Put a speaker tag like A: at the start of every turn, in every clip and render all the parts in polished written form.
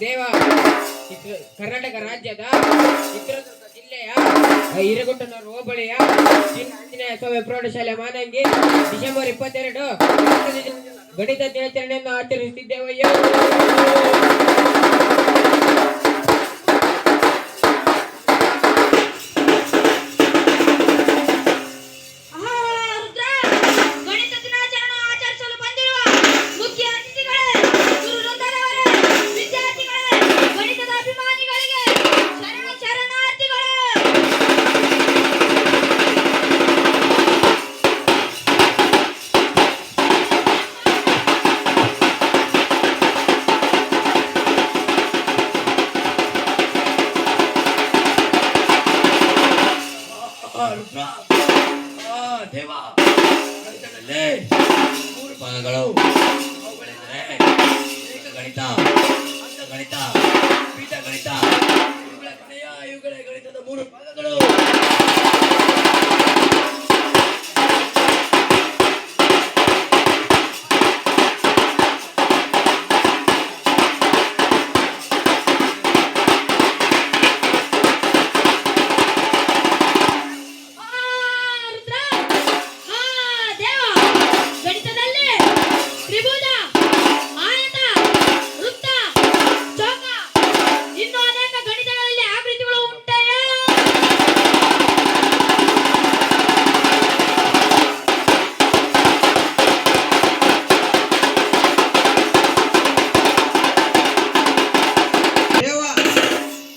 A: ದೇವ ಕರ್ನಾಟಕ ರಾಜ್ಯದ ಚಿತ್ರದುರ್ಗ ಜಿಲ್ಲೆಯ ಹಿರೇಗುಟ್ಟನೂರು ಹೋಬಳಿಯ ಶ್ರೀ ಆಂಜನೇಯ ಸ್ವಾಮಿ ಪ್ರೌಢಶಾಲೆ ಮಾನಂಗಿ ಡಿಸೆಂಬರ್ 22 ಗಣಿತ ದಿನಾಚರಣೆಯನ್ನು ಆಚರಿಸುತ್ತಿದ್ದೇವಯ್ಯೋ.
B: ದೇವ ಗಣಿತದಲ್ಲಿ 3 ಭಾಗಗಳು. ಅವುಗಳೆಂದರೆ ಏಕಗಣಿತ, ಅಂಕಗಣಿತ, ಬೀಜಗಣಿತ. ಇವುಗಳೇ ಗಣಿತದ 3 ಭಾಗಗಳು.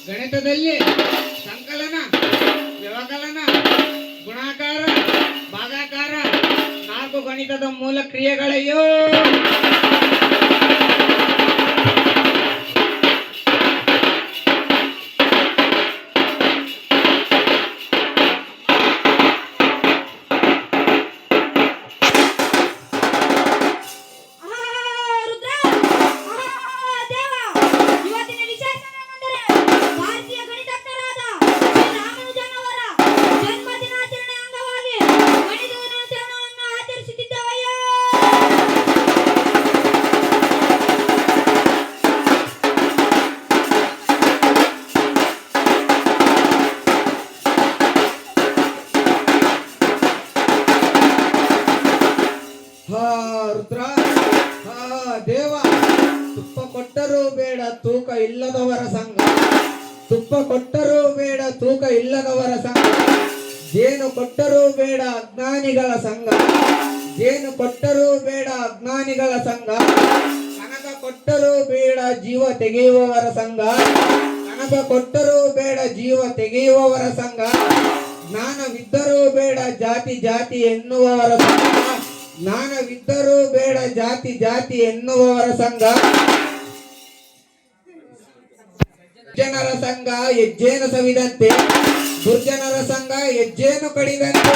A: ಗಣಿತದಲ್ಲಿ ಸಂಕಲನ, ವ್ಯವಕಲನ, ಗುಣಾಕಾರ, ಭಾಗಾಕಾರ 4 ಗಣಿತದ ಮೂಲ ಕ್ರಿಯೆಗಳಯ್ಯೋ. ರುದ್ರ, ದೇವ, ತುಪ್ಪ ಕೊಟ್ಟರೂ ಬೇಡ ತೂಕ ಇಲ್ಲದವರ ಸಂಘ, ತುಪ್ಪ ಕೊಟ್ಟರೂ ಬೇಡ ತೂಕ ಇಲ್ಲದವರ ಸಂಘ, ಜೇನು ಕೊಟ್ಟರೂ ಬೇಡ ಅಜ್ಞಾನಿಗಳ ಸಂಘ, ಜೇನು ಕೊಟ್ಟರೂ ಬೇಡ ಅಜ್ಞಾನಿಗಳ ಸಂಘ, ಕನಕ ಕೊಟ್ಟರೂ ಬೇಡ ಜೀವ ತೆಗೆಯುವವರ ಸಂಘ, ಕನಕ ಕೊಟ್ಟರೂ ಬೇಡ ಜೀವ ತೆಗೆಯುವವರ ಸಂಘ, ಜ್ಞಾನವಿದ್ದರೂ ಬೇಡ ಜಾತಿ ಜಾತಿ ಎನ್ನುವವರ ಸಂಘ, ಜ್ಞಾನವಿದ್ದರೂ ಬೇಡ ಜಾತಿ ಜಾತಿ ಎನ್ನುವವರ ಸಂಘ, ಜನರ ಸಂಘ ಹೆಜ್ಜೇನು ಸವಿದಂತೆ ದುರ್ಜನರ ಸಂಘ ಹೆಜ್ಜೇನು ಕಡಿದಂತೆ.